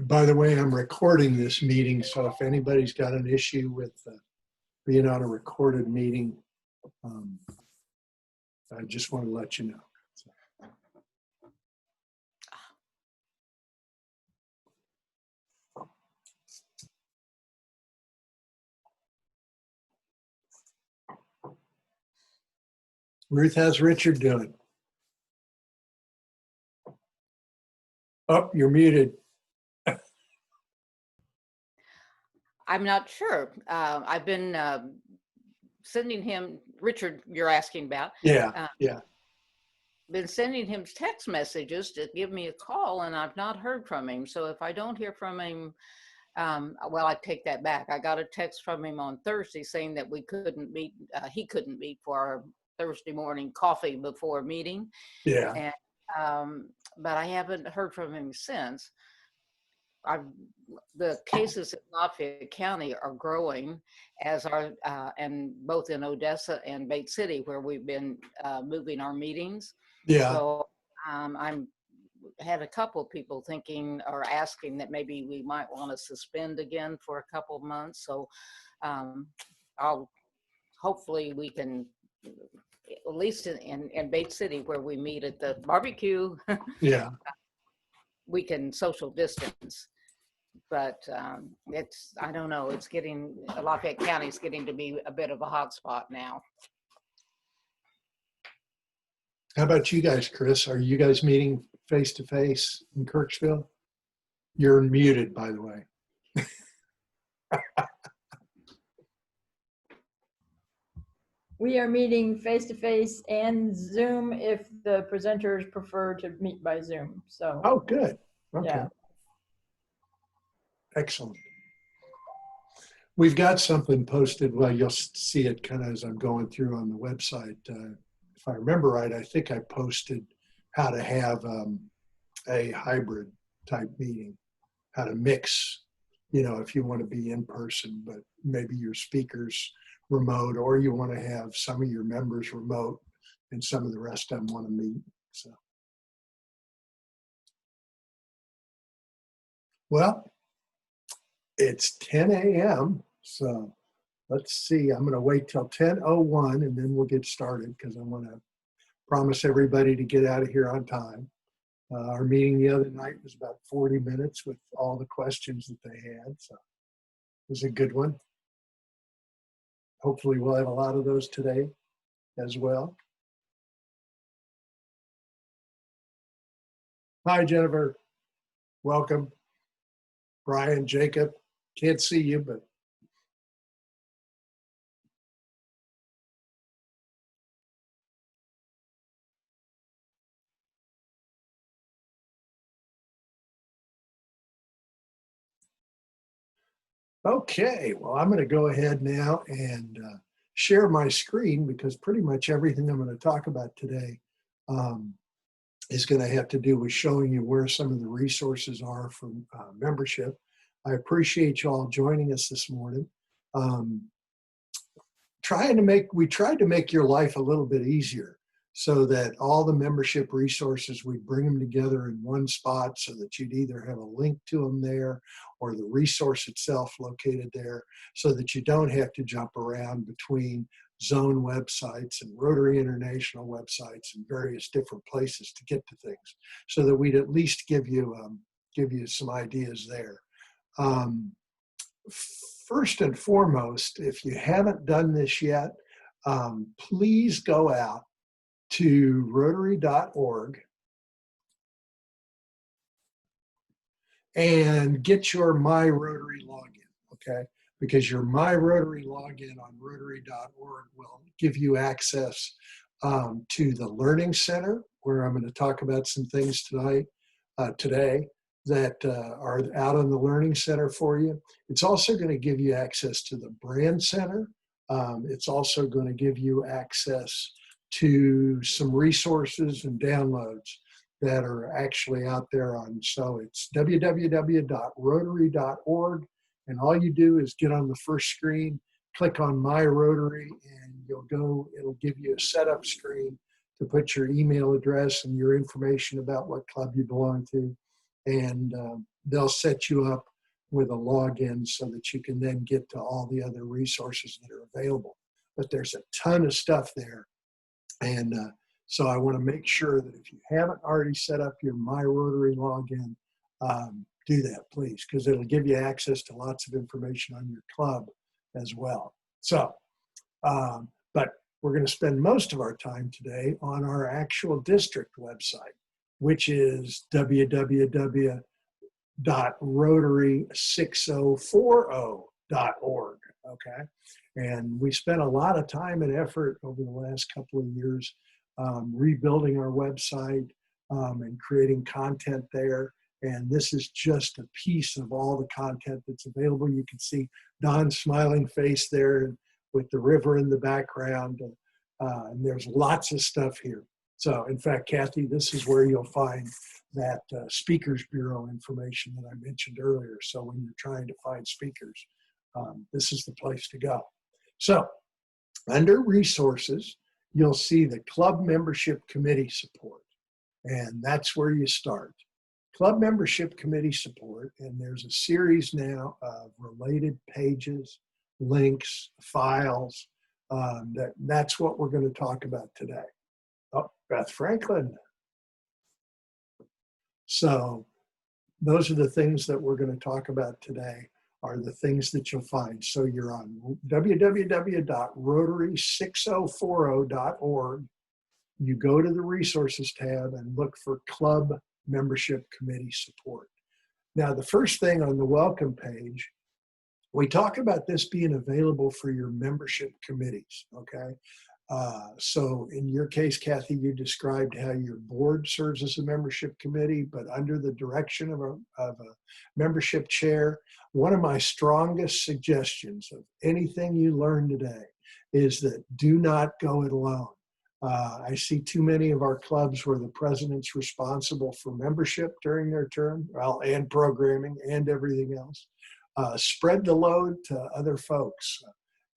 By the way, I'm recording this meeting, so if anybody's got an issue with being on a recorded meeting, I just want to let you know. So. Ruth, how's Richard doing? Oh, you're muted. I'm not sure. I've been sending him, Richard, you're asking about. Yeah. Been sending him text messages to give me a call, and I've not heard from him. So if I don't hear from him, well, I take that back. I got a text from him on Thursday saying that we couldn't meet, he couldn't meet for our Thursday morning coffee before meeting. Yeah. And, but I haven't heard from him since. The cases in Lafayette County are growing, as our and both in Odessa and Bate City, where we've been moving our meetings. Yeah. So I'm had a couple of people thinking or asking that maybe we might want to suspend again for a couple of months. So hopefully we can, at least in Bate City, where we meet at the barbecue. Yeah. We can social distance, but I don't know, it's getting, Lafayette County is getting to be a bit of a hot spot now. How about you guys, Chris? Are you guys meeting face-to-face in Kirksville? You're muted, by the way. We are meeting face-to-face and Zoom if the presenters prefer to meet by Zoom. So. Oh, good. Okay. Yeah. Excellent. We've got something posted. Well, you'll see it kind of as I'm going through on the website. If I remember right, I think I posted how to have a hybrid type meeting, how to mix, if you want to be in person, but maybe your speakers remote, or you want to have some of your members remote and some of the rest of them want to meet. So, well, it's 10 a.m. So let's see. I'm going to wait till 10:01 and then we'll get started because I want to promise everybody to get out of here on time. Our meeting the other night was about 40 minutes with all the questions that they had. So it was a good one. Hopefully we'll have a lot of those today as well. Hi, Jennifer. Welcome. Brian, Jacob. Can't see you, but okay, well, I'm going to go ahead now and share my screen because pretty much everything I'm going to talk about today is going to have to do with showing you where some of the resources are for membership. I appreciate you all joining us this morning. We tried to make your life a little bit easier so that all the membership resources, we bring them together in one spot so that you'd either have a link to them there or the resource itself located there so that you don't have to jump around between zone websites and Rotary International websites and various different places to get to things, so that we'd at least give you some ideas there. First and foremost, if you haven't done this yet, please go out to Rotary.org and get your My Rotary login, okay? Because your My Rotary login on Rotary.org will give you access to the Learning Center, where I'm going to talk about some things today that are out on the Learning Center for you. It's also going to give you access to the Brand Center. It's also going to give you access to some resources and downloads that are actually out there on. So it's www.rotary.org, and all you do is get on the first screen, click on My Rotary, and it'll give you a setup screen to put your email address and your information about what club you belong to. And they'll set you up with a login so that you can then get to all the other resources that are available. But there's a ton of stuff there. And so I want to make sure that if you haven't already set up your My Rotary login, do that, please, because it'll give you access to lots of information on your club as well. So, but we're going to spend most of our time today on our actual district website, which is www.rotary6040.org. Okay. And we spent a lot of time and effort over the last couple of years rebuilding our website and creating content there. And this is just a piece of all the content that's available. You can see Don's smiling face there with the river in the background. And there's lots of stuff here. So in fact, Kathy, this is where you'll find that Speakers Bureau information that I mentioned earlier. So when you're trying to find speakers, this is the place to go. So under resources, you'll see the club membership committee support. And that's where you start. Club membership committee support, and there's a series now of related pages, links, files. That's what we're going to talk about today. Oh, Beth Franklin. So those are the things that we're going to talk about today, are the things that you'll find. So you're on www.rotary6040.org. You go to the resources tab and look for club membership committee support. Now, the first thing on the welcome page, we talk about this being available for your membership committees, okay? So in your case, Kathy, you described how your board serves as a membership committee, but under the direction of a membership chair. One of my strongest suggestions of anything you learn today is that do not go it alone. I see too many of our clubs where the president's responsible for membership during their term, well, and programming and everything else. Spread the load to other folks.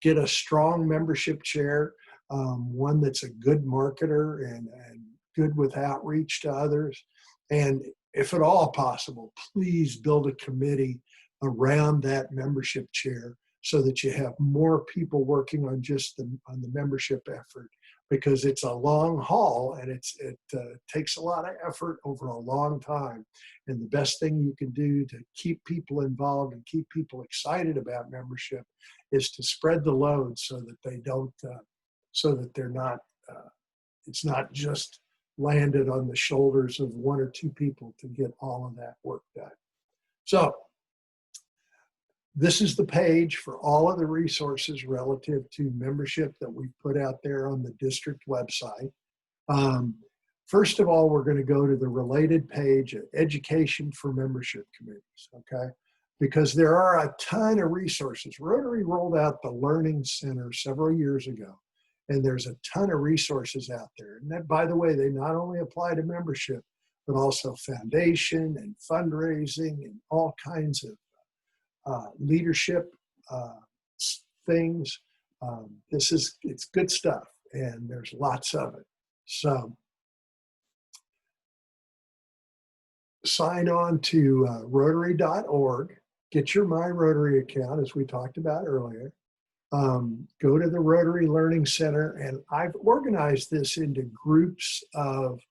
Get a strong membership chair, one that's a good marketer and good with outreach to others. And if at all possible, please build a committee around that membership chair so that you have more people working on just on the membership effort, because it's a long haul and it takes a lot of effort over a long time. And the best thing you can do to keep people involved and keep people excited about membership is to spread the load so that they don't, so that they're not, it's not just landed on the shoulders of one or two people to get all of that work done. So this is the page for all of the resources relative to membership that we've put out there on the district website. First of all, we're going to go to the related page of education for membership committees, okay? Because there are a ton of resources. Rotary rolled out the Learning Center several years ago, and there's a ton of resources out there. And that, by the way, they not only apply to membership, but also foundation and fundraising and all kinds of leadership things. It's good stuff, and there's lots of it. So sign on to Rotary.org, get your My Rotary account, as we talked about earlier. Go to the Rotary Learning Center, and I've organized this into groups of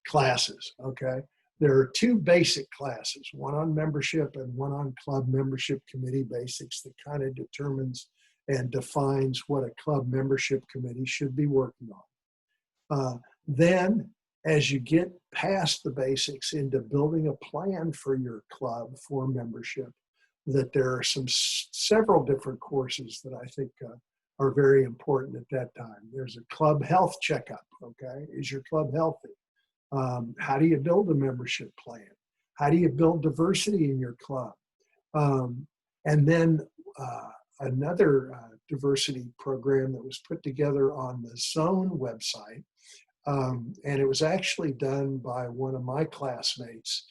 classes, okay? There are two basic classes, one on membership and one on club membership committee basics, that kind of determines and defines what a club membership committee should be working on. Then, as you get past the basics into building a plan for your club for membership, that there are several different courses that I think are very important at that time. There's a club health checkup, okay? Is your club healthy? How do you build a membership plan? How do you build diversity in your club? And then another diversity program that was put together on the Zone website, and it was actually done by one of my classmates,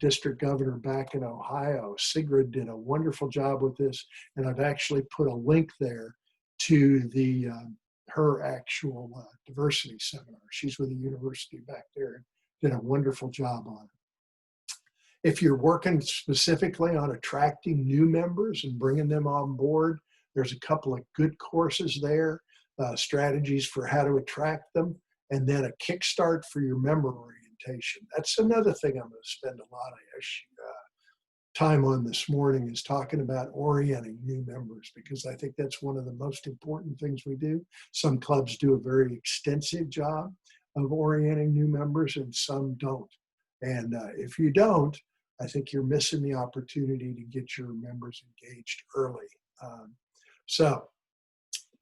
district governor back in Ohio. Sigrid did a wonderful job with this, and I've actually put a link there to her actual diversity seminar. She's with the university back there and did a wonderful job on it. If you're working specifically on attracting new members and bringing them on board, there's a couple of good courses there, strategies for how to attract them, and then a kickstart for your member orientation. That's another thing I'm going to spend a lot of time on this morning, is talking about orienting new members, because I think that's one of the most important things we do. Some clubs do a very extensive job of orienting new members and some don't. And if you don't, I think you're missing the opportunity to get your members engaged early. So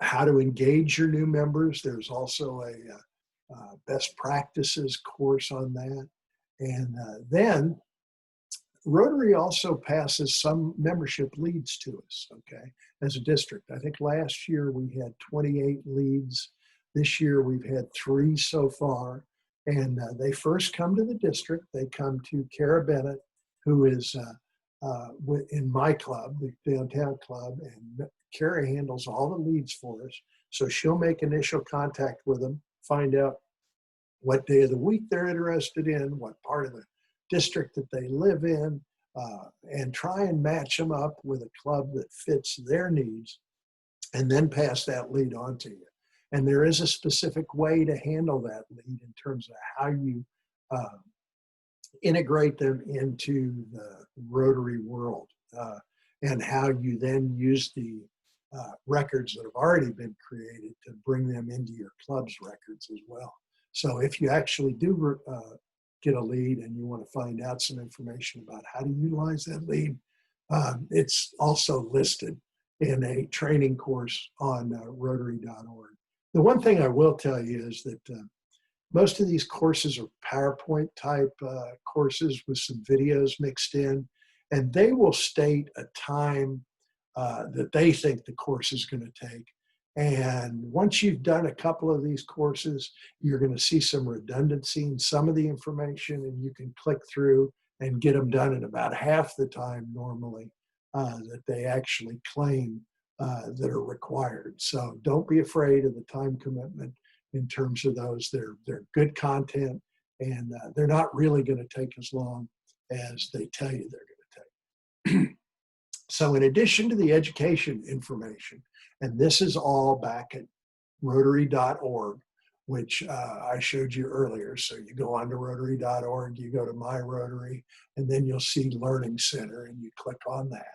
how to engage your new members. There's also a best practices course on that. And then Rotary also passes some membership leads to us, okay, as a district. I think last year we had 28 leads. This year we've had 3 so far. And they first come to the district. They come to Kara Bennett, who is in my club, the downtown club, and Kara handles all the leads for us. So she'll make initial contact with them, find out what day of the week they're interested in, what part of the district that they live in, and try and match them up with a club that fits their needs, and then pass that lead on to you. And there is a specific way to handle that lead in terms of how you integrate them into the Rotary world, and how you then use the records that have already been created to bring them into your club's records as well. So if you actually do get a lead and you want to find out some information about how to utilize that lead, it's also listed in a training course on Rotary.org. The one thing I will tell you is that most of these courses are PowerPoint type courses with some videos mixed in, and they will state a time that they think the course is going to take. And once you've done a couple of these courses, you're going to see some redundancy in some of the information, and you can click through and get them done in about half the time normally that they actually claim that are required. So don't be afraid of the time commitment in terms of those. They're good content, and they're not really going to take as long as they tell you they're going to take. So in addition to the education information, and this is all back at Rotary.org, which I showed you earlier. So you go on to Rotary.org, you go to My Rotary, and then you'll see Learning Center, and you click on that.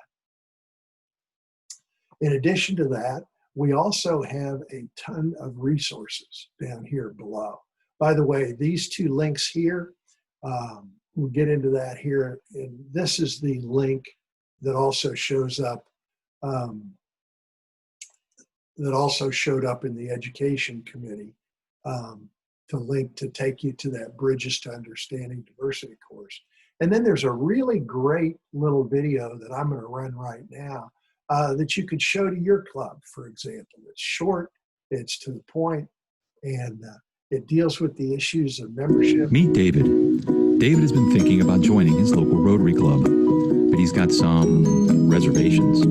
In addition to that, we also have a ton of resources down here below. By the way, these 2 links here, we'll get into that here. And this is the link that also shows up, that also showed up in the Education Committee to take you to that Bridges to Understanding Diversity course. And then there's a really great little video that I'm going to run right now that you could show to your club, for example. It's short, it's to the point, and it deals with the issues of membership. Meet David. David has been thinking about joining his local Rotary Club, but he's got some reservations.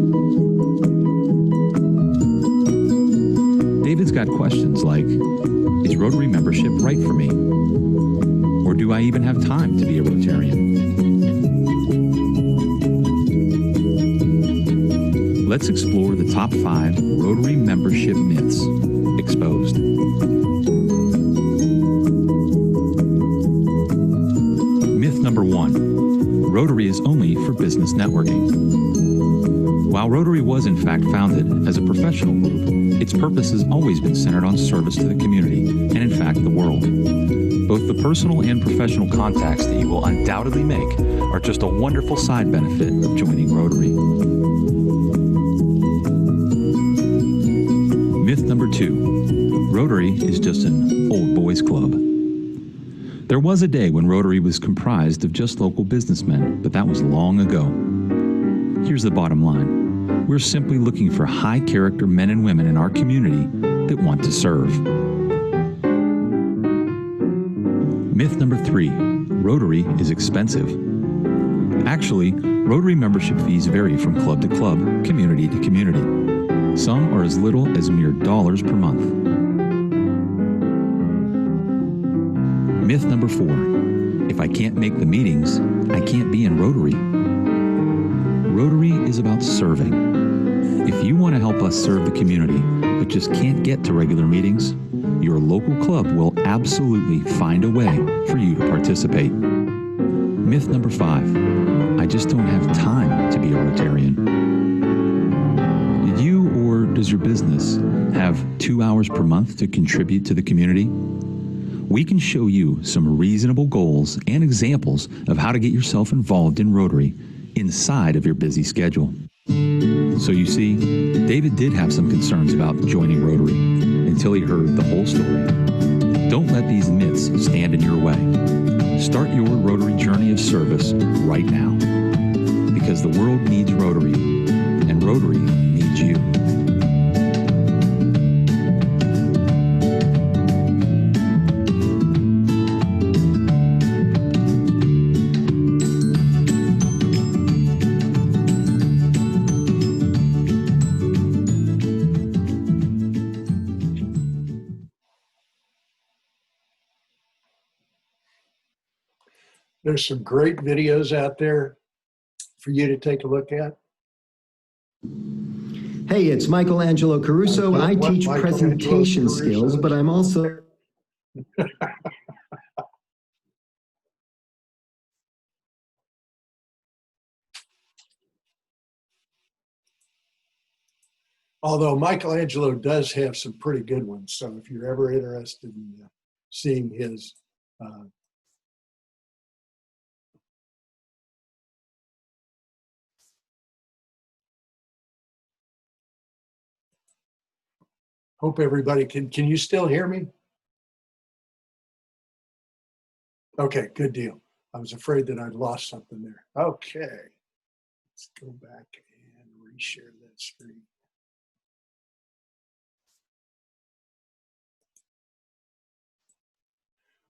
David's got questions like, is Rotary membership right for me? Or do I even have time to be a Rotarian? Let's explore the top 5 Rotary membership myths exposed. Myth number 1, Rotary is only for business networking. While Rotary was in fact founded as a professional group, its purpose has always been centered on service to the community and in fact the world. Both the personal and professional contacts that you will undoubtedly make are just a wonderful side benefit of joining Rotary. Myth number 2, Rotary is just an old boys club. There was a day when Rotary was comprised of just local businessmen, but that was long ago. Here's the bottom line. We're simply looking for high-character men and women in our community that want to serve. Myth number 3, Rotary is expensive. Actually, Rotary membership fees vary from club to club, community to community. Some are as little as mere dollars per month. Myth number 4, if if I can't make the meetings, I can't be in Rotary. Rotary is about serving. If you want to help us serve the community, but just can't get to regular meetings, your local club will absolutely find a way for you to participate. Myth number 5, I just don't have time to be a Rotarian. Do you or does your business have 2 hours per month to contribute to the community? We can show you some reasonable goals and examples of how to get yourself involved in Rotary inside of your busy schedule. So you see, David did have some concerns about joining Rotary until he heard the whole story. Don't let these myths stand in your way. Start your Rotary journey of service right now, because the world needs Rotary, and Rotary needs you. There's some great videos out there for you to take a look at. Hey, it's Michelangelo Caruso. I teach presentation skills, but I'm also... Although Michelangelo does have some pretty good ones. So if you're ever interested in seeing his, hope everybody can you still hear me? Okay, good deal. I was afraid that I'd lost something there. Okay, let's go back and reshare that screen.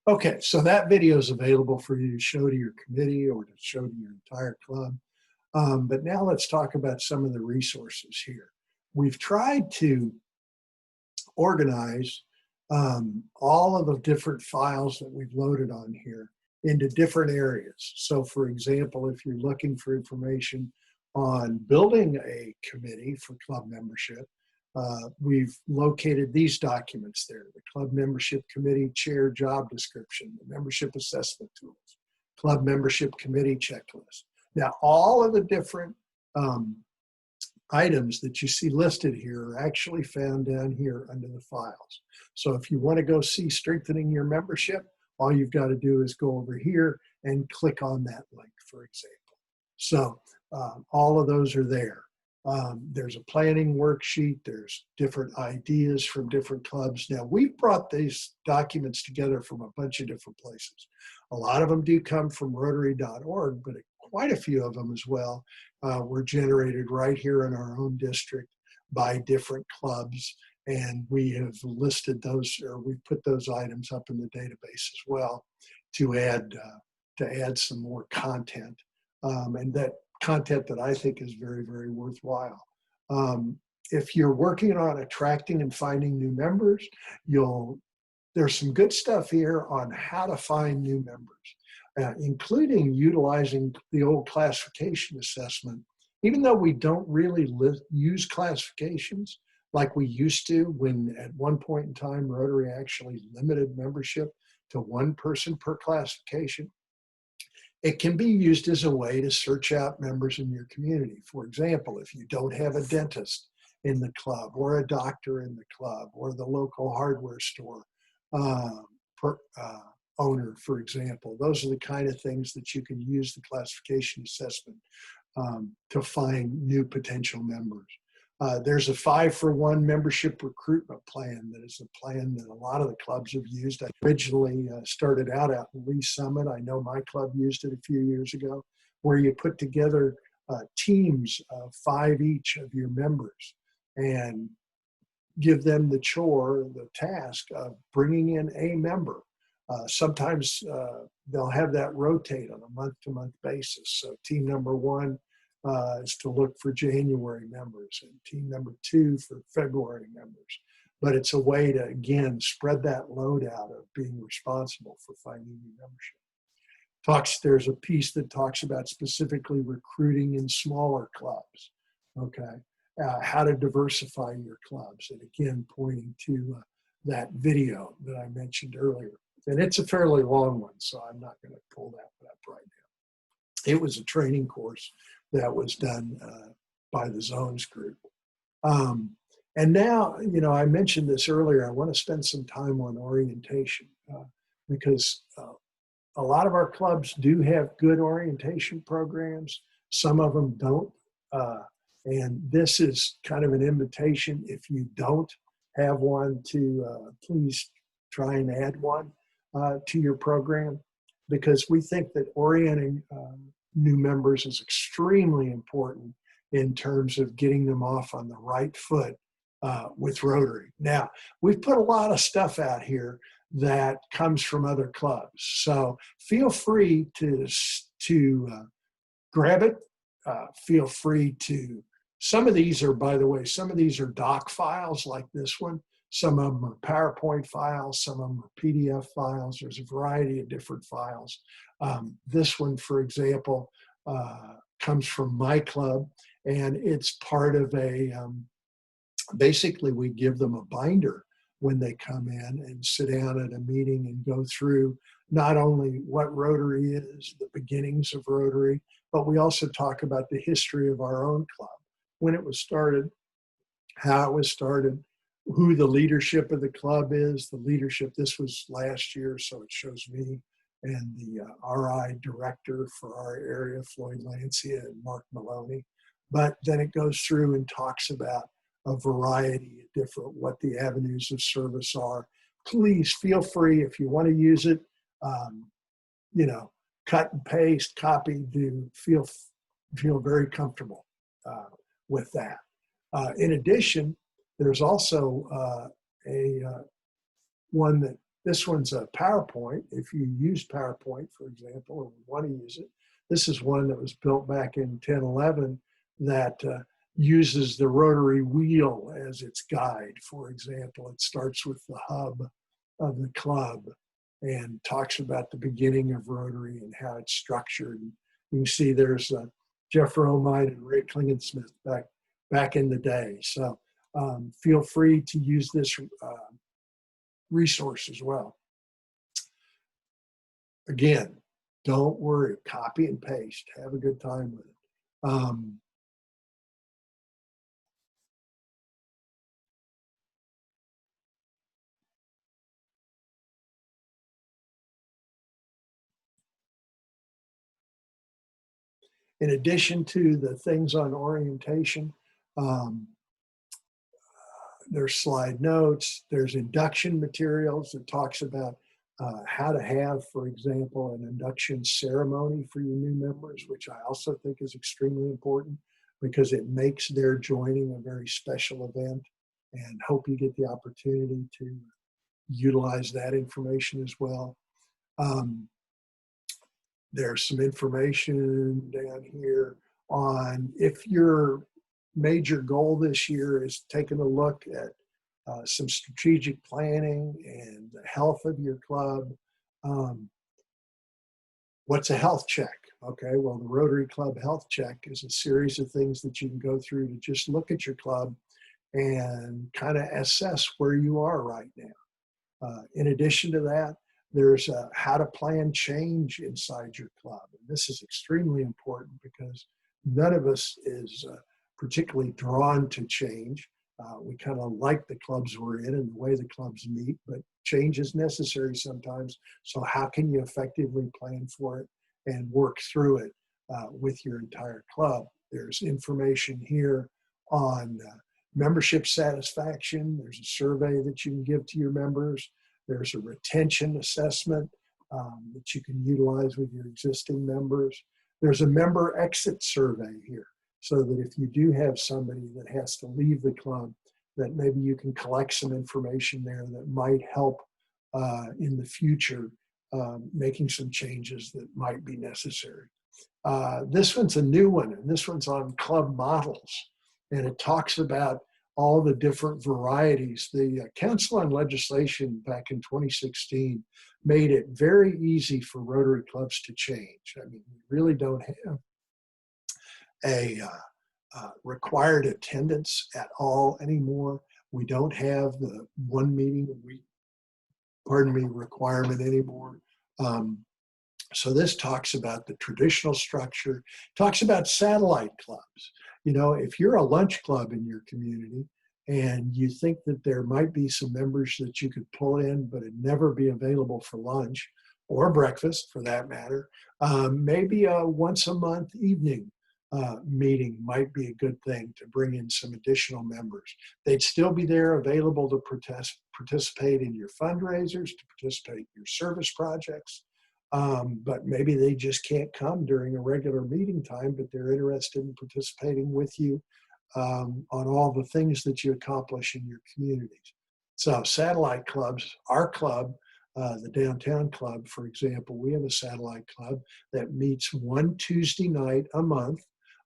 Okay, so that video is available for you to show to your committee or to show to your entire club. But now let's talk about some of the resources here. We've tried to organize all of the different files that we've loaded on here into different areas. So for example, if you're looking for information on building a committee for club membership, we've located these documents there: the club membership committee chair job description, the membership assessment tools, club membership committee checklist. Now, all of the different items that you see listed here are actually found down here under the files. So if you want to go see strengthening your membership, all you've got to do is go over here and click on that link, for example. So all of those are there. There's a planning worksheet. There's different ideas from different clubs. Now, we've brought these documents together from a bunch of different places. A lot of them do come from Rotary.org, but quite a few of them as well were generated right here in our own district by different clubs. And we have listed those, or we've put those items up in the database as well to add some more content. And that content that I think is very, very worthwhile. If you're working on attracting and finding new members, there's some good stuff here on how to find new members, including utilizing the old classification assessment. Even though we don't really use classifications like we used to, when at one point in time Rotary actually limited membership to one person per classification, it can be used as a way to search out members in your community. For example, if you don't have a dentist in the club, or a doctor in the club, or the local hardware store owner, for example, those are the kind of things that you can use the classification assessment to find new potential members. There's a 5-for-1 membership recruitment plan that is a plan that a lot of the clubs have used. I originally started out at Lee Summit. I know my club used it a few years ago, where you put together teams of 5 each of your members and give them the chore, the task of bringing in a member. Sometimes they'll have that rotate on a month-to-month basis. So team number 1 is to look for January members, and team number 2 for February members. But it's a way to, again, spread that load out of being responsible for finding new membership. There's a piece that talks about specifically recruiting in smaller clubs, okay? How to diversify your clubs, and again, pointing to that video that I mentioned earlier. And it's a fairly long one, so I'm not going to pull that up right now. It was a training course that was done by the Zones group. And now, I mentioned this earlier, I want to spend some time on orientation because a lot of our clubs do have good orientation programs. Some of them don't. And this is kind of an invitation, if you don't have one, to please try and add one to your program, because we think that orienting new members is extremely important in terms of getting them off on the right foot with Rotary. Now, we've put a lot of stuff out here that comes from other clubs, so feel free to grab it. Feel free to, some of these are, by the way, some of these are doc files like this one. Some of them are PowerPoint files, some of them are PDF files. There's a variety of different files. This one, for example, comes from my club, and it's part of a, basically we give them a binder when they come in and sit down at a meeting and go through not only what Rotary is, the beginnings of Rotary, but we also talk about the history of our own club, when it was started, how it was started, who the leadership of the club is. The leadership, this was last year, so it shows me and the RI director for our area, Floyd Lancia and Mark Maloney. But then it goes through and talks about a variety of different, what the avenues of service are. Please feel free, if you want to use it, cut and paste, copy, feel very comfortable with that. In addition, there's also one that, this one's a PowerPoint. If you use PowerPoint, for example, or want to use it, this is one that was built back in 1011 that uses the Rotary wheel as its guide. For example, it starts with the hub of the club and talks about the beginning of Rotary and how it's structured. You can see there's Jeff Romine and Ray Klingensmith back in the day. So feel free to use this resource as well. Again, don't worry, copy and paste, have a good time with it. In addition to the things on orientation, there's slide notes, there's induction materials that talks about how to have, for example, an induction ceremony for your new members, which I also think is extremely important because it makes their joining a very special event, and hope you get the opportunity to utilize that information as well. There's some information down here on if your major goal this year is taking a look at some strategic planning and the health of your club. What's a health check? Okay, well, the Rotary Club Health Check is a series of things that you can go through to just look at your club and kind of assess where you are right now. In addition to that, there's how to plan change inside your club. And this is extremely important because none of us is particularly drawn to change. We kind of like the clubs we're in and the way the clubs meet, but change is necessary sometimes. So how can you effectively plan for it and work through it with your entire club? There's information here on membership satisfaction. There's a survey that you can give to your members. There's a retention assessment that you can utilize with your existing members. There's a member exit survey here, so that if you do have somebody that has to leave the club, that maybe you can collect some information there that might help in the future, making some changes that might be necessary. This one's a new one, and this one's on club models. And it talks about all the different varieties. The Council on Legislation back in 2016 made it very easy for Rotary clubs to change. I mean, we really don't have a required attendance at all anymore. We don't have the one meeting a week, requirement anymore. So this talks about the traditional structure, talks about satellite clubs. You know, if you're a lunch club in your community and you think that there might be some members that you could pull in, but it'd never be available for lunch or breakfast for that matter, maybe a once a month evening meeting might be a good thing to bring in some additional members. They'd still be there available to participate in your fundraisers, to participate in your service projects. But maybe they just can't come during a regular meeting time, but they're interested in participating with you on all the things that you accomplish in your communities. So satellite clubs, our club, the Downtown Club, for example, we have a satellite club that meets one Tuesday night a month.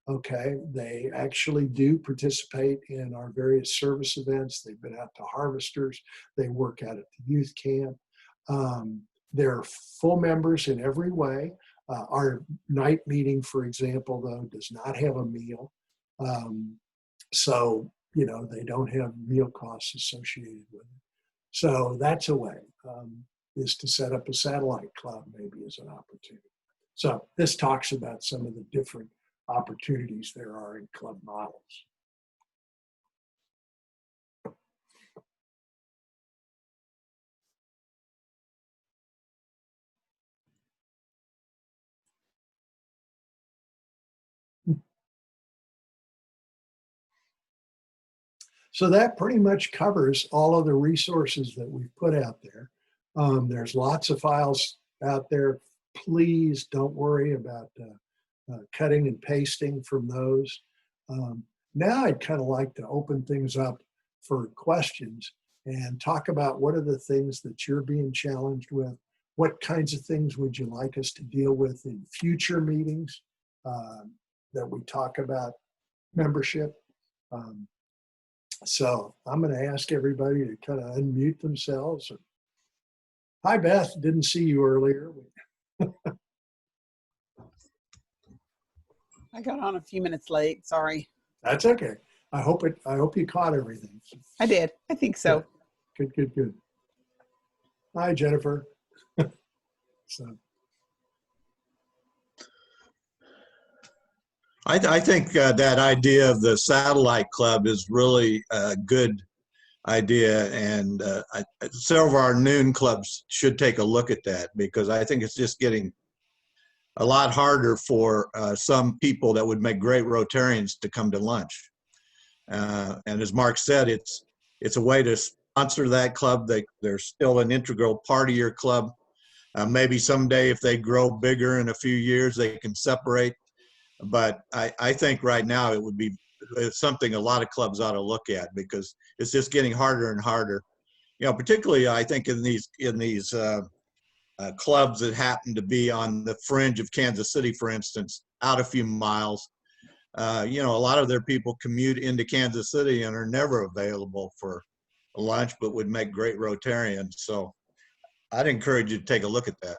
Okay, they actually do participate in our various service events. They've been out to Harvesters. They work out at the youth camp. They're full members in every way. Our night meeting, for example, though, does not have a meal. So, you know, they don't have meal costs associated with it. So that's a way, is to set up a satellite club maybe as an opportunity. So this talks about some of the different opportunities there are in club models. So that pretty much covers all of the resources that we've put out there. There's lots of files out there. Please don't worry about cutting and pasting from those. Now I'd kind of like to open things up for questions and talk about what are the things that you're being challenged with. What kinds of things would you like us to deal with in future meetings that we talk about membership? So I'm going to ask everybody to kind of unmute themselves. Hi, Beth. Didn't see you earlier. I got on a few minutes late. Sorry. That's okay. I hope you caught everything. I did. I think so. Good, good, good. Hi, Jennifer. So. I think that idea of the satellite club is really a good idea, and several of our noon clubs should take a look at that, because I think it's just getting a lot harder for some people that would make great Rotarians to come to lunch. And as Mark said, it's a way to sponsor that club. They're still an integral part of your club. Maybe someday if they grow bigger in a few years, they can separate. But I think right now it's something a lot of clubs ought to look at, because it's just getting harder and harder. You know, particularly I think in these clubs that happen to be on the fringe of Kansas City, for instance, out a few miles. You know, a lot of their people commute into Kansas City and are never available for lunch, but would make great Rotarians. So I'd encourage you to take a look at that.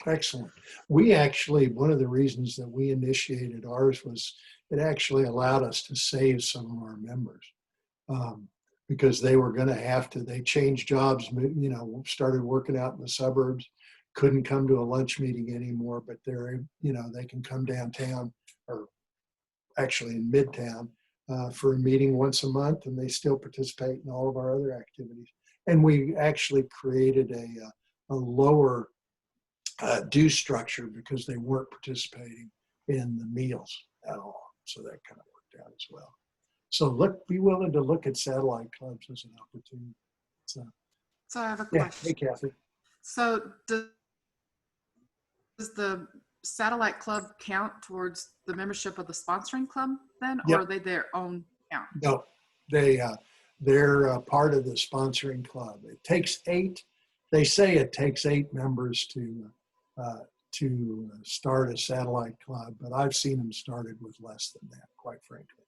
Excellent. We actually, one of the reasons that we initiated ours was it actually allowed us to save some of our members because they were going to have to, they changed jobs, you know, started working out in the suburbs, couldn't come to a lunch meeting anymore, but they're, you know, they can come downtown or actually in Midtown for a meeting once a month, and they still participate in all of our other activities. And we actually created a lower due structure because they weren't participating in the meals at all. So that kind of worked out as well. So be willing to look at satellite clubs as an opportunity. So I have a yeah. question. Hey, Kathy. So does the satellite club count towards the membership of the sponsoring club then, or Yep. are they their own count? No, they're part of the sponsoring club. It takes 8. They say it takes 8 members to start a satellite club, but I've seen them started with less than that, quite frankly.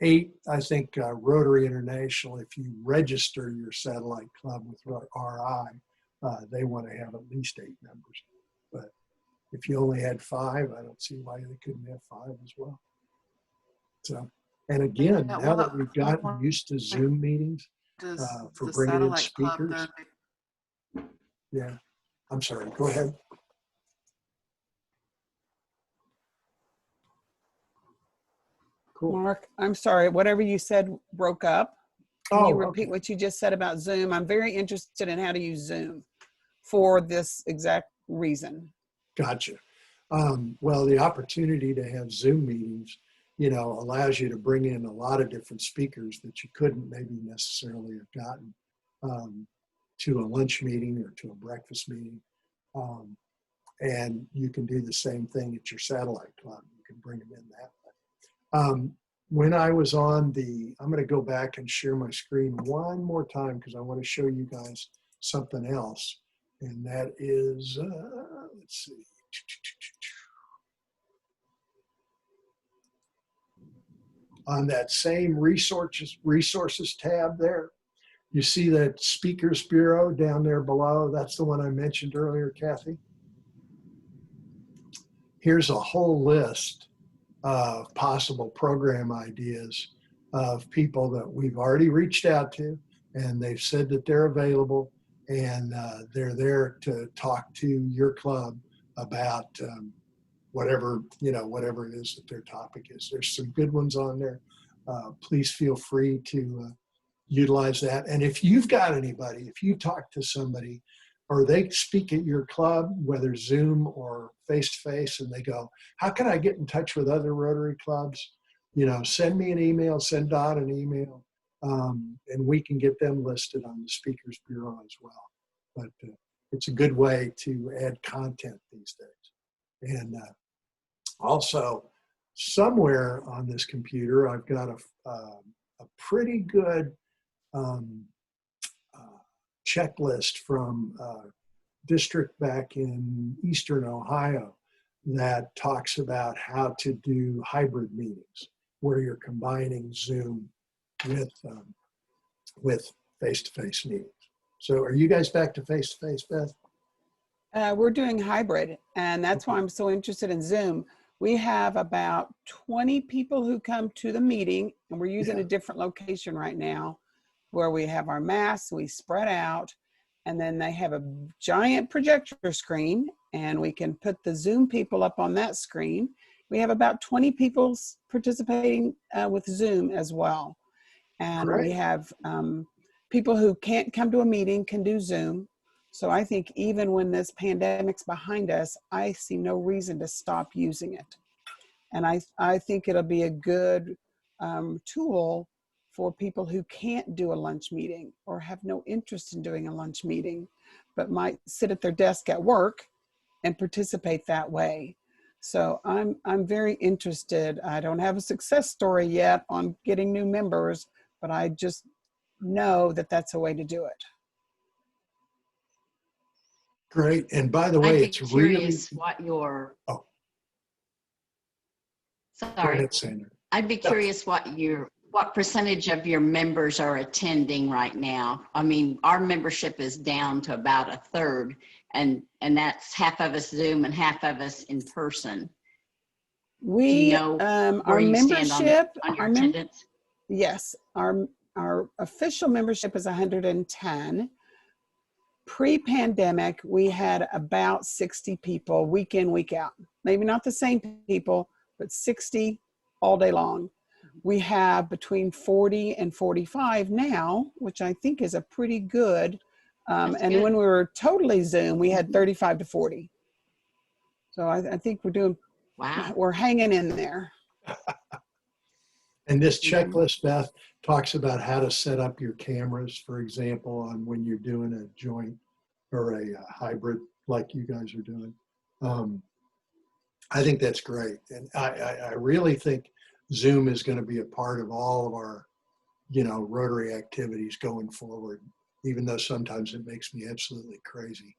8, I think Rotary International, if you register your satellite club with RI, they want to have at least 8 members. But if you only had 5, I don't see why they couldn't have 5 as well. So, and again, Yeah, now that well, we've gotten used to Zoom meetings does for the bringing in satellite club speakers, then? yeah, I'm sorry, go ahead. Cool. Mark, I'm sorry, whatever you said broke up. Can you Oh, repeat okay. what you just said about Zoom? I'm very interested in how to use Zoom for this exact reason. Gotcha. Well, the opportunity to have Zoom meetings, you know, allows you to bring in a lot of different speakers that you couldn't maybe necessarily have gotten to a lunch meeting or to a breakfast meeting. And you can do the same thing at your satellite club. You can bring them in that way. When I was on I'm going to go back and share my screen one more time because I want to show you guys something else. And that is, let's see. On that same resources tab there, you see that Speakers Bureau down there below. That's the one I mentioned earlier, Kathy. Here's a whole list of possible program ideas of people that we've already reached out to, and they've said that they're available, and they're there to talk to your club about whatever, you know, whatever it is that their topic is. There's some good ones on there. Please feel free to utilize that. And if you've got anybody, if you talk to somebody or they speak at your club, whether Zoom or face-to-face, and they go, how can I get in touch with other Rotary clubs? You know, send me an email, send Dot an email, and we can get them listed on the Speakers Bureau as well. But it's a good way to add content these days. And also, somewhere on this computer, I've got a pretty good checklist from a district back in Eastern Ohio that talks about how to do hybrid meetings where you're combining Zoom with face-to-face meetings. So are you guys back to face-to-face, Beth? We're doing hybrid, and that's why I'm so interested in Zoom. We have about 20 people who come to the meeting, and we're using a different location right now where we have our masks, we spread out, and then they have a giant projector screen, and we can put the Zoom people up on that screen. We have about 20 people participating with Zoom as well. And Great. we have people who can't come to a meeting can do Zoom. So I think even when this pandemic's behind us, I see no reason to stop using it. And I think it'll be a good tool for people who can't do a lunch meeting or have no interest in doing a lunch meeting, but might sit at their desk at work and participate that way. So I'm very interested. I don't have a success story yet on getting new members, but I just know that that's a way to do it. Great. And by the way, I'd be it's curious really, what your, go sorry, ahead, Sandra. I'd be curious what percentage of your members are attending right now? I mean, our membership is down to about a third, and that's half of us Zoom and half of us in person. Do you know our where you stand membership, on your attendance? Yes, our official membership is 110. Pre-pandemic, we had about 60 people week in, week out. Maybe not the same people, but 60 all day long. We have between 40 and 45 now, which I think is a pretty good. And good. when we were totally Zoom, we had 35 to 40. So I think we're doing, Wow. we're hanging in there. And this checklist, Beth, talks about how to set up your cameras, for example, on when you're doing a joint or a hybrid like you guys are doing. I think that's great. And I really think Zoom is going to be a part of all of our, you know, Rotary activities going forward, even though sometimes it makes me absolutely crazy.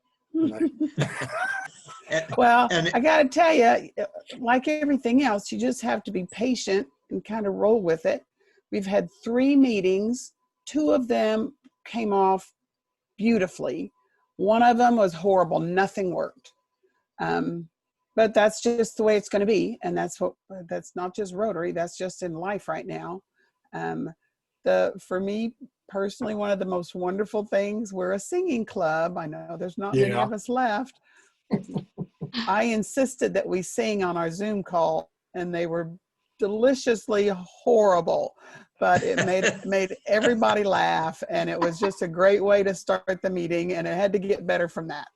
Well, I got to tell you, like everything else, you just have to be patient and kind of roll with it. We've had 3 meetings. 2 of them came off beautifully. One of them was horrible. Nothing worked. But that's just the way it's going to be. And that's not just Rotary. That's just in life right now. For me personally, one of the most wonderful things, we're a singing club. I know there's not many of us left. I insisted that we sing on our Zoom call, and they were deliciously horrible, but it made everybody laugh, and it was just a great way to start the meeting, and it had to get better from that.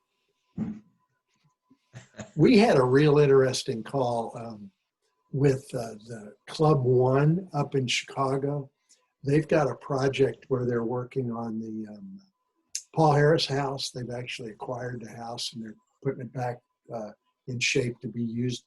We had a real interesting call with the Club One up in Chicago. They've got a project where they're working on the Paul Harris House. They've actually acquired the house, and they're putting it back in shape to be used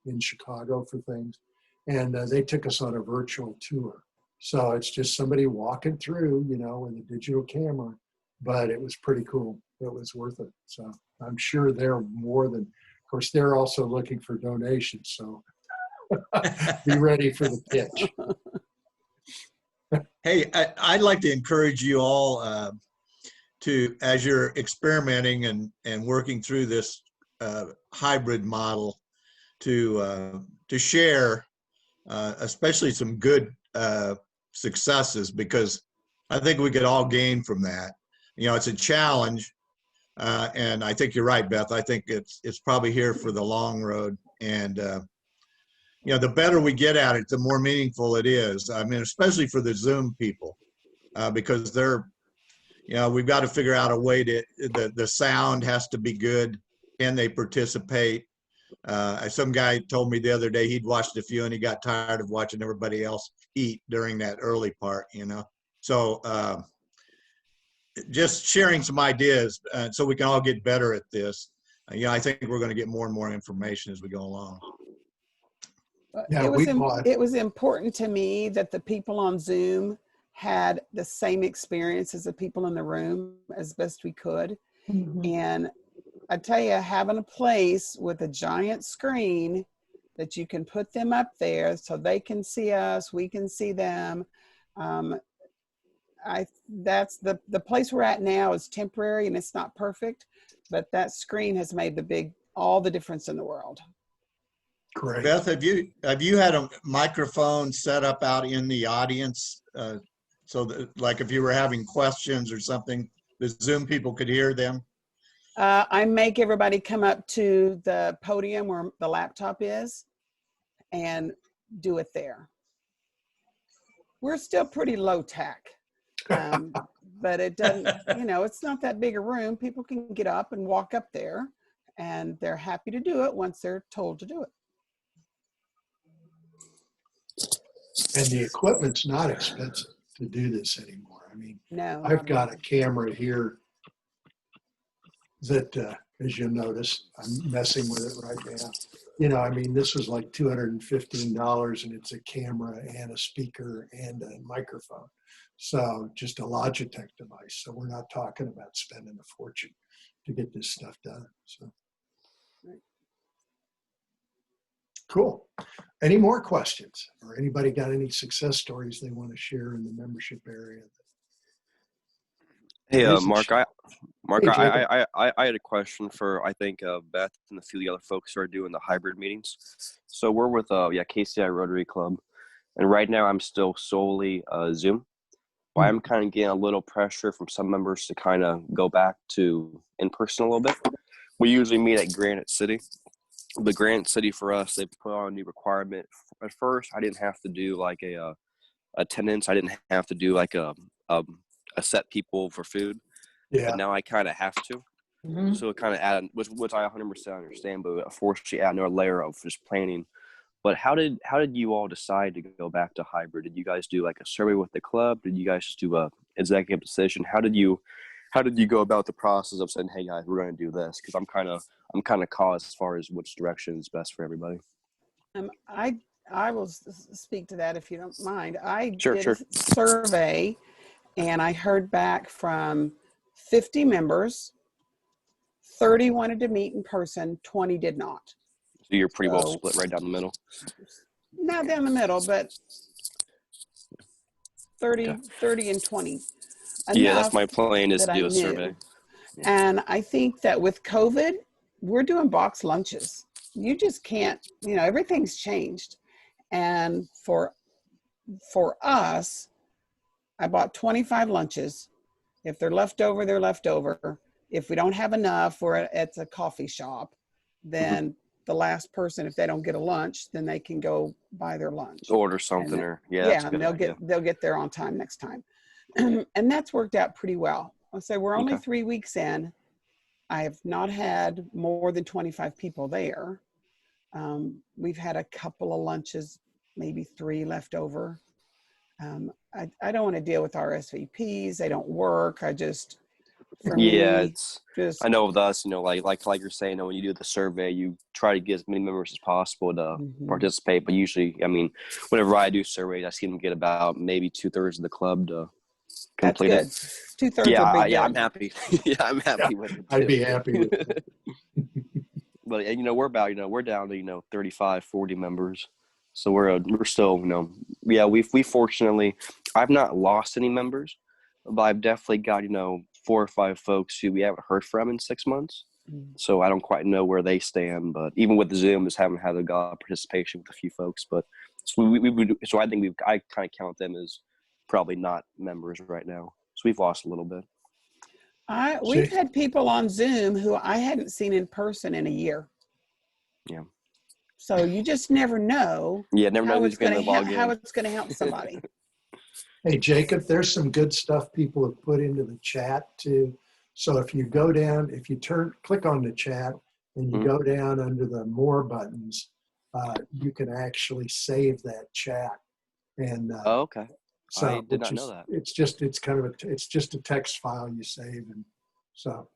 in Chicago for things. And they took us on a virtual tour. So it's just somebody walking through, you know, with a digital camera, but it was pretty cool. It was worth it. So I'm sure they're more than, of course, they're also looking for donations. So be ready for the pitch. Hey, I'd like to encourage you all to, as you're experimenting and working through this hybrid model, to share, especially some good successes, because I think we could all gain from that. You know, it's a challenge, and I think you're right, Beth. I think it's probably here for the long road, and you know, the better we get at it, the more meaningful it is. I mean, especially for the Zoom people, because they're, you know, we've got to figure out a way to, the sound has to be good. Can they participate? Some guy told me the other day he'd watched a few and he got tired of watching everybody else eat during that early part, you know? So just sharing some ideas so we can all get better at this. You know, I think we're going to get more and more information as we go along. Yeah, it was important to me that the people on Zoom had the same experience as the people in the room as best we could. Mm-hmm. And I tell you, having a place with a giant screen that you can put them up there so they can see us, we can see them. That's the place we're at now is temporary and it's not perfect, but that screen has made all the difference in the world. Great. Beth, have you had a microphone set up out in the audience so that, like, if you were having questions or something, the Zoom people could hear them? I make everybody come up to the podium where the laptop is and do it there. We're still pretty low tech, but it doesn't, you know, it's not that big a room. People can get up and walk up there, and they're happy to do it once they're told to do it. And the equipment's not expensive to do this anymore. I mean, no, I've got a camera here that, as you'll notice, I'm messing with it right now. You know, I mean, this was like $215, and it's a camera and a speaker and a microphone. So just a Logitech device. So we're not talking about spending a fortune to get this stuff done. So. Cool. Any more questions, or anybody got any success stories they want to share in the membership area? Hey, Mark, I had a question for, I think, Beth and a few of the other folks who are doing the hybrid meetings. So we're with KCI Rotary Club, and right now I'm still solely Zoom. But I'm kind of getting a little pressure from some members to kind of go back to in-person a little bit. We usually meet at Granite City. The Granite City for us, they put on a new requirement. At first, I didn't have to do like a attendance. I didn't have to do like a set people for food. Yeah. But now I kind of have to. Mm-hmm. So it kind of added, which I 100% understand, but it forced you to add another layer of just planning. But how did you all decide to go back to hybrid? Did you guys do like a survey with the club? Did you guys just do a executive decision? How did you go about the process of saying, hey guys, we're going to do this? Because I'm kind of caught as far as which direction is best for everybody. I will speak to that if you don't mind. I did a survey, and I heard back from 50 members. 30 wanted to meet in person, 20 did not. So you're pretty well split right down the middle. Not down the middle, but 30, Okay. 30 and 20. Yeah, that's Enough my plan is that to I do a survey. knew. And I think that with COVID, we're doing box lunches. You just can't, everything's changed. And for us, I bought 25 lunches. If they're left over, they're left over. If we don't have enough, we're at a coffee shop, then the last person, if they don't get a lunch, then they can go buy their lunch. Order something, or that's a Yeah, good and idea. they'll get there on time next time. And that's worked out pretty well. I'll say we're only Okay. 3 weeks in. I have not had more than 25 people there. We've had a couple of lunches, maybe 3 left over. I don't want to deal with RSVPs. They don't work. For me, I know with us, like you're saying, when you do the survey, you try to get as many members as possible to participate. But usually, whenever I do surveys, I see them get about maybe 2/3 of the club to complete it. That's good. 2/3 would be good. Yeah, I'm happy. I'm happy with it too. I'd be happy with it. But we're about, we're down to 35, 40 members. So we're still, we fortunately, I've not lost any members, but I've definitely got 4 or 5 folks who we haven't heard from in 6 months. So I don't quite know where they stand. But even with the Zoom, just haven't had a participation with a few folks. But so I think I kind of count them as probably not members right now. So we've lost a little bit. We've had people on Zoom who I hadn't seen in person in a year. Yeah. So you just never know. Yeah, never know how who's going to log in. How it's going to help somebody. Hey, Jacob, there's some good stuff people have put into the chat too. So if you go down, if you click on the chat and you go down under the more buttons, you can actually save that chat. And okay. so I did not know that. It's just a text file you save, and so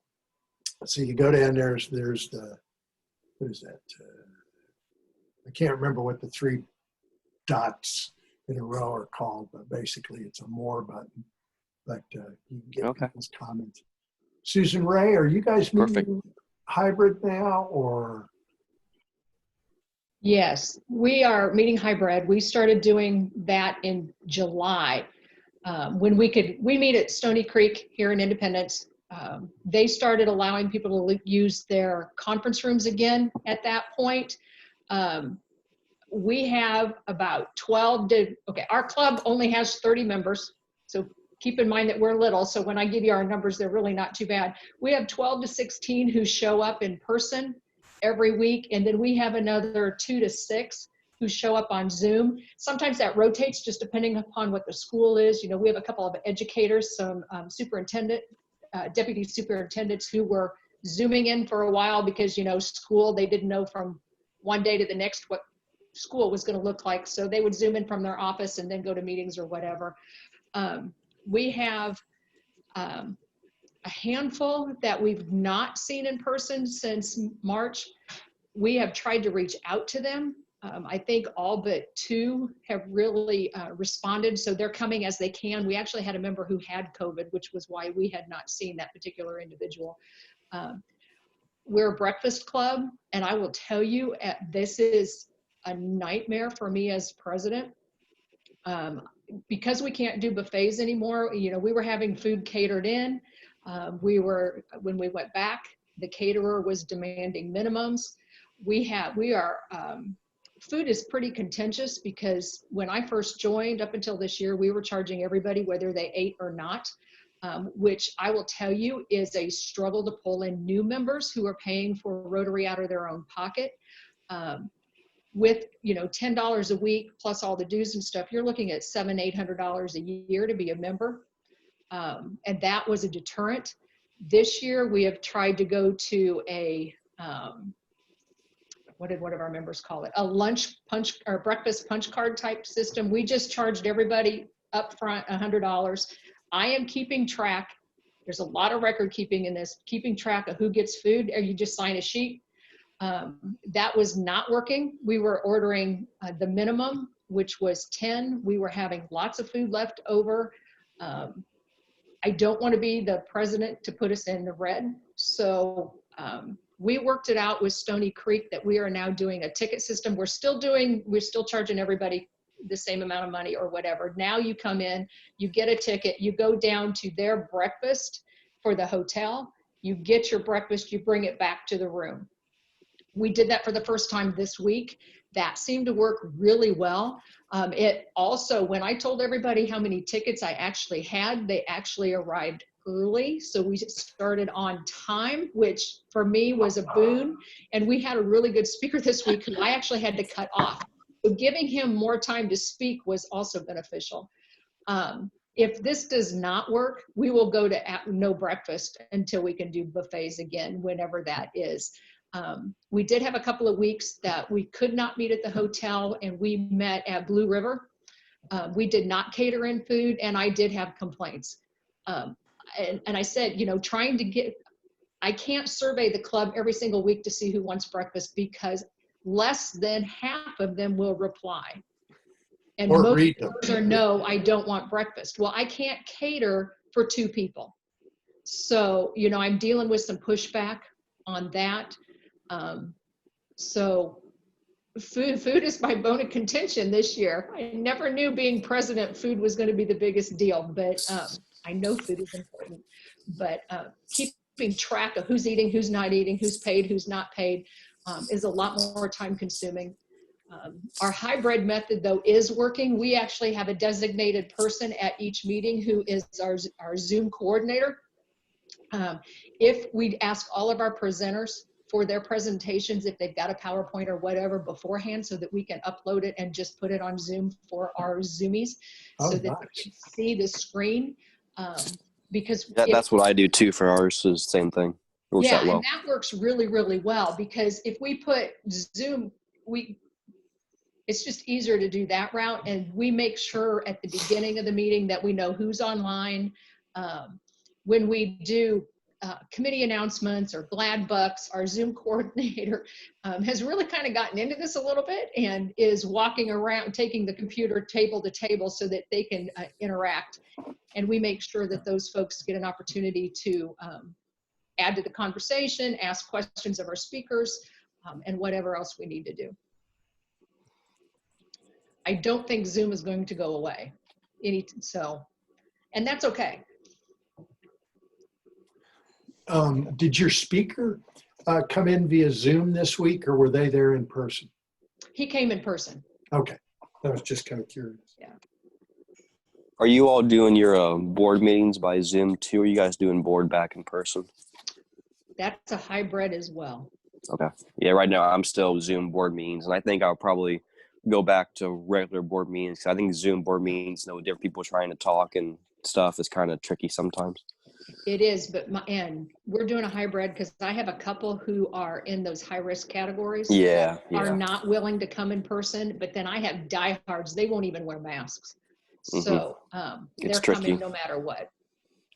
you go down there's the, what is that? I can't remember what the 3 dots in a row are called, but basically it's a more button. But you can get people's comments. Susan Ray, are you guys meeting hybrid now, or? Yes, we are meeting hybrid. We started doing that in July. When we meet at Stony Creek here in Independence. They started allowing people to use their conference rooms again at that point. We have about 12 our club only has 30 members. So keep in mind that we're little. So when I give you our numbers, they're really not too bad. We have 12 to 16 who show up in person every week. And then we have another 2 to 6 who show up on Zoom. Sometimes that rotates just depending upon what the school is. We have a couple of educators, some deputy superintendents who were Zooming in for a while because, school, they didn't know from one day to the next what school was going to look like. So they would Zoom in from their office and then go to meetings or whatever. We have a handful that we've not seen in person since March. We have tried to reach out to them. I think all but 2 have really responded. So they're coming as they can. We actually had a member who had COVID, which was why we had not seen that particular individual. We're a breakfast club, and I will tell you, this is a nightmare for me as president. Because we can't do buffets anymore, we were having food catered in. When we went back, the caterer was demanding minimums. Food is pretty contentious because when I first joined up until this year, we were charging everybody whether they ate or not, which I will tell you is a struggle to pull in new members who are paying for Rotary out of their own pocket. With $10 a week plus all the dues and stuff, you're looking at $700-800 a year to be a member, and that was a deterrent. This year we have tried to go to a what did one of our members call it? A lunch punch or breakfast punch card type system. We just charged everybody up front $100. I am keeping track. There's a lot of record keeping in this, keeping track of who gets food, or you just sign a sheet. That was not working. We were ordering the minimum, which was 10. We were having lots of food left over. I don't want to be the president to put us in the red. So we worked it out with Stony Creek that we are now doing a ticket system. We're still charging everybody the same amount of money or whatever. Now you come in, you get a ticket, you go down to their breakfast for the hotel, you get your breakfast, you bring it back to the room. We did that for the first time this week. That seemed to work really well. It also, when I told everybody how many tickets I actually had, they actually arrived early. So we started on time, which for me was a boon. And we had a really good speaker this week who I actually had to cut off. So giving him more time to speak was also beneficial. If this does not work, we will go to no breakfast until we can do buffets again, whenever that is. We did have a couple of weeks that we could not meet at the hotel, and we met at Blue River. We did not cater in food, and I did have complaints. And I said, you know, I can't survey the club every single week to see who wants breakfast, because less than half of them will reply. And Or most read them. are no, I don't want breakfast. Well, I can't cater for 2 people. So, you know, I'm dealing with some pushback on that. So food is my bone of contention this year. I never knew being president, food was going to be the biggest deal, but I know food is important. But keeping track of who's eating, who's not eating, who's paid, who's not paid is a lot more time consuming. Our hybrid method, though, is working. We actually have a designated person at each meeting who is our Zoom coordinator. If we ask all of our presenters for their presentations, if they've got a PowerPoint or whatever beforehand, so that we can upload it and just put it on Zoom for our Zoomies, so that they can see the screen. Because that's what I do too for ours, is the same thing. It works out well. And that works really, really well, because if we put Zoom, it's just easier to do that route. And we make sure at the beginning of the meeting that we know who's online. When we do committee announcements or Glad Bucks, our Zoom coordinator has really kind of gotten into this a little bit and is walking around, taking the computer table to table so that they can interact. And we make sure that those folks get an opportunity to add to the conversation, ask questions of our speakers, and whatever else we need to do. I don't think Zoom is going to go away. And that's okay. Did your speaker come in via Zoom this week, or were they there in person? He came in person. Okay, I was just kind of curious. Yeah. Are you all doing your board meetings by Zoom too, or are you guys doing board back in person? That's a hybrid as well. Okay. Yeah, right now I'm still Zoom board meetings, and I think I'll probably go back to regular board meetings. I think Zoom board meetings, you know, different people trying to talk and stuff is kind of tricky sometimes. It is, but and we're doing a hybrid because I have a couple who are in those high risk categories. Are not willing to come in person, but then I have diehards. They won't even wear masks. So they're coming no matter what.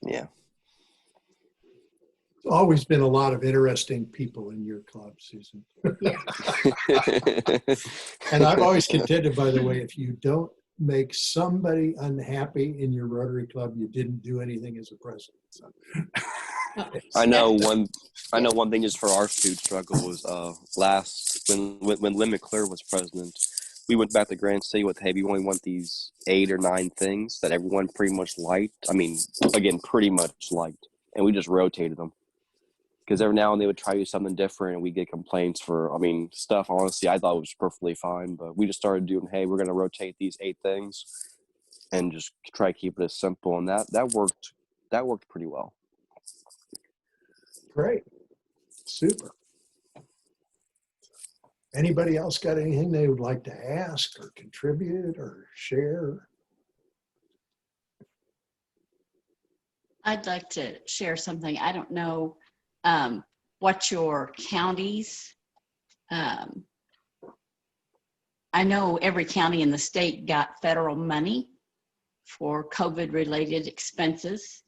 Yeah. There's always been a lot of interesting people in your club, Susan. Yeah. And I've always contended, by the way, if you don't make somebody unhappy in your Rotary Club, you didn't do anything as a president. So. I know one thing just for our food struggle was when Lynn McClure was president, we went back to Grand City with, hey, we only want these 8 or 9 things that everyone pretty much liked. I mean, again, pretty much liked, and we just rotated them. Because every now and then they would try to do something different, and we get complaints for, I mean, stuff, honestly, I thought was perfectly fine. But we just started doing, hey, we're going to rotate these 8 things and just try to keep it as simple. And that worked pretty well. Great. Super. Anybody else got anything they would like to ask or contribute or share? I'd like to share something. I don't know what your counties, I know every county in the state got federal money for COVID-related expenses.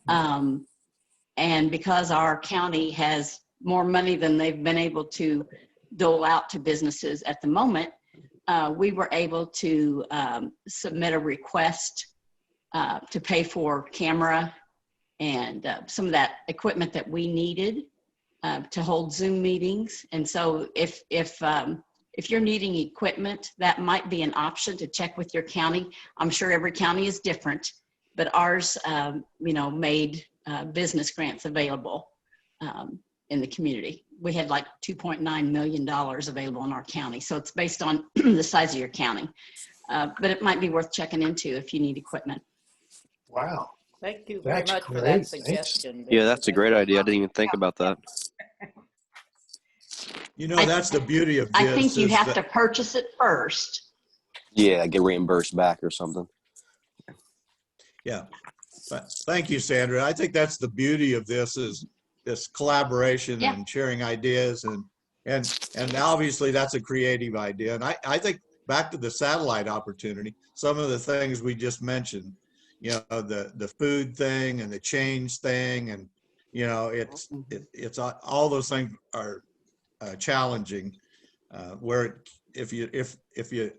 And because our county has more money than they've been able to dole out to businesses at the moment, we were able to submit a request to pay for camera and some of that equipment that we needed to hold Zoom meetings. And so if if you're needing equipment, that might be an option to check with your county. I'm sure every county is different, but ours, made business grants available in the community. We had like $2.9 million available in our county. So it's based on the size of your county. But it might be worth checking into if you need equipment. Wow. Thank you very That's much for great. that Thanks. suggestion. Yeah, that's a great idea. I didn't even think about that. You know, that's the beauty of this. I think you is have that- to purchase it first. Yeah, get reimbursed back or something. Yeah. Thank you, Sandra. I think that's the beauty of this, is this collaboration Yeah. and sharing ideas, and obviously that's a creative idea. And I think back to the satellite opportunity, some of the things we just mentioned, the food thing and the change thing, and it's all those things are challenging. Where if you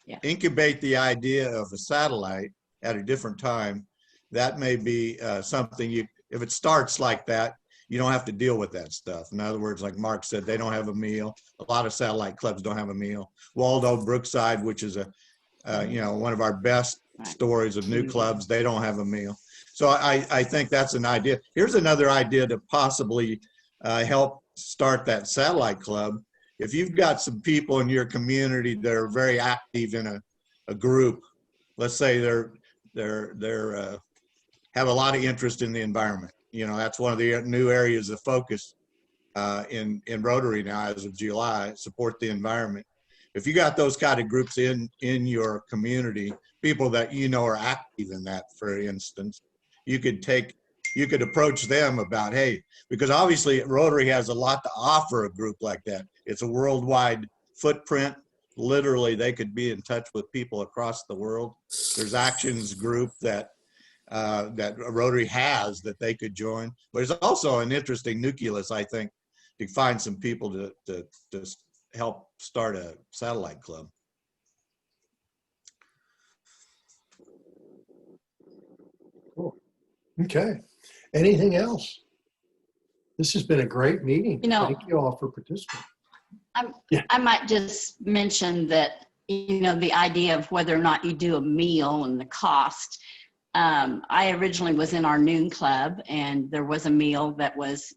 Yeah. incubate the idea of a satellite at a different time, that may be something if it starts like that, you don't have to deal with that stuff. In other words, like Mark said, they don't have a meal. A lot of satellite clubs don't have a meal. Waldo Brookside, which is one of our best stories of new clubs, they don't have a meal. So I think that's an idea. Here's another idea to possibly help start that satellite club. If you've got some people in your community that are very active in a group, let's say they're have a lot of interest in the environment. That's one of the new areas of focus in Rotary now as of July, support the environment. If you got those kind of groups in your community, people that are active in that, for instance, you could approach them about, hey, because obviously Rotary has a lot to offer a group like that. It's a worldwide footprint. Literally, they could be in touch with people across the world. There's actions group that Rotary has that they could join. But there's also an interesting nucleus, I think, to find some people to help start a satellite club. Cool. Okay. Anything else? This has been a great meeting. Thank you all for participating. I might just mention that, the idea of whether or not you do a meal and the cost. I originally was in our noon club, and there was a meal that was,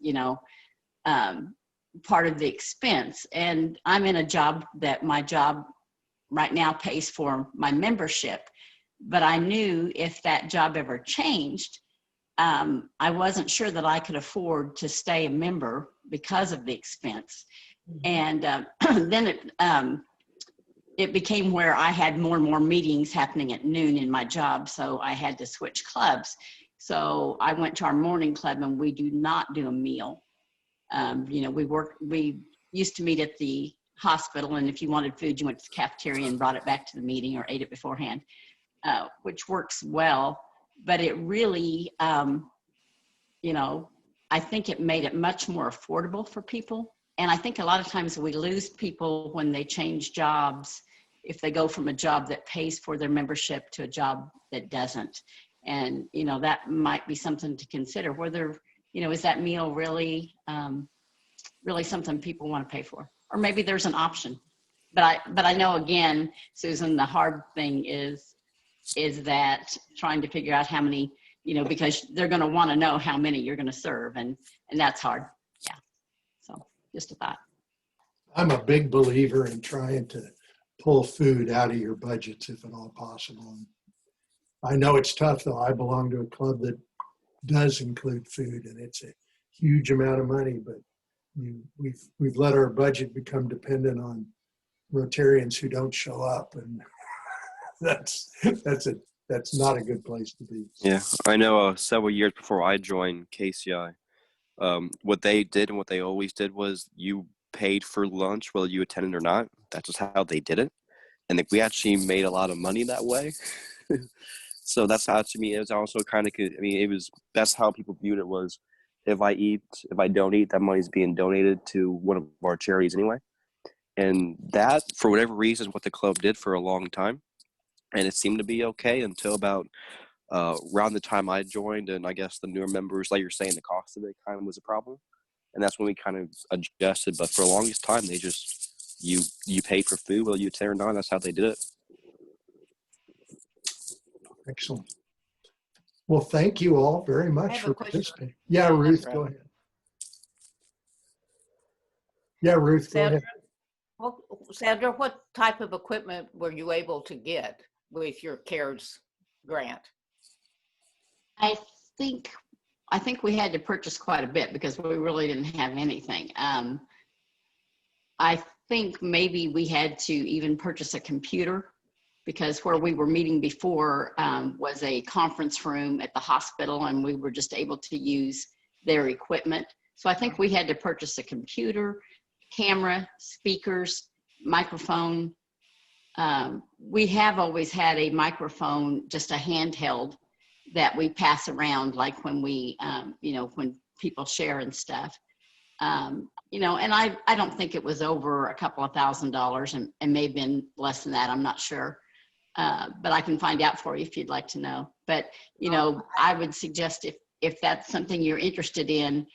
part of the expense. And I'm in a job that my job right now pays for my membership. But I knew if that job ever changed, I wasn't sure that I could afford to stay a member because of the expense. And then it became where I had more and more meetings happening at noon in my job, so I had to switch clubs. So I went to our morning club, and we do not do a meal. We used to meet at the hospital, and if you wanted food, you went to the cafeteria and brought it back to the meeting or ate it beforehand, which works well. But it really, I think it made it much more affordable for people. And I think a lot of times we lose people when they change jobs, if they go from a job that pays for their membership to a job that doesn't. And, that might be something to consider, whether, is that meal really, really something people want to pay for? Or maybe there's an option. But I know, again, Susan, the hard thing is that trying to figure out how many, because they're going to want to know how many you're going to serve. And that's hard. Yeah. So just a thought. I'm a big believer in trying to pull food out of your budgets if at all possible. I know it's tough, though. I belong to a club that does include food, and it's a huge amount of money, but we've let our budget become dependent on Rotarians who don't show up, and that's not a good place to be. Yeah, I know several years before I joined KCI, what they did and what they always did was you paid for lunch whether you attended or not. That's just how they did it. And we actually made a lot of money that way. So that's how, to me, it was also kind of, that's how people viewed it was, if I don't eat, that money's being donated to one of our charities anyway. And that, for whatever reason, what the club did for a long time. And it seemed to be okay until about around the time I joined, and I guess the newer members, like you're saying, the cost of it kind of was a problem. And that's when we kind of adjusted. But for the longest time, they just you paid for food, whether you attend or not. That's how they did it. Excellent. Well, thank you all very I much have a for question. participating. Yeah, Yeah, Ruth, that's go right. ahead. Yeah, Ruth, go Sandra, ahead. Sandra, what type of equipment were you able to get with your CARES grant? I think we had to purchase quite a bit because we really didn't have anything. I think maybe we had to even purchase a computer because where we were meeting before was a conference room at the hospital, and we were just able to use their equipment. So I think we had to purchase a computer, camera, speakers, microphone. We have always had a microphone, just a handheld that we pass around, like when we, when people share and stuff. And I don't think it was over a couple of $1,000 and may have been less than that. I'm not sure. But I can find out for you if you'd like to know. But, I would suggest if that's something you're interested in,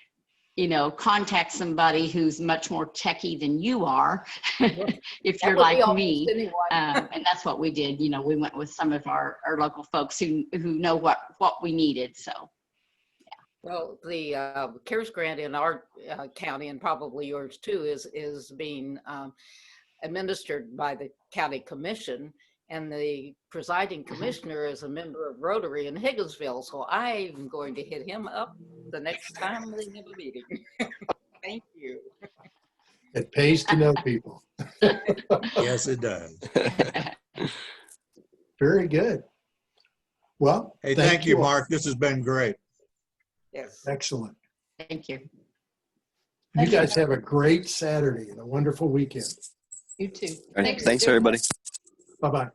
contact somebody who's much more techie than you are, if you're like me. And that's what we did. We went with some of our local folks who know what we needed. So, yeah. Well, the CARES grant in our county, and probably yours too, is being administered by the county commission. And the presiding commissioner is a member of Rotary in Higginsville. So I'm going to hit him up the next time we have a meeting. Thank you. It pays to know people. Yes, it does. Very good. Well, Hey, thank you, all. Mark. This has been great. Yes. Excellent. Thank you. You guys have a great Saturday and a wonderful weekend. You too. All right, thanks everybody. Bye-bye.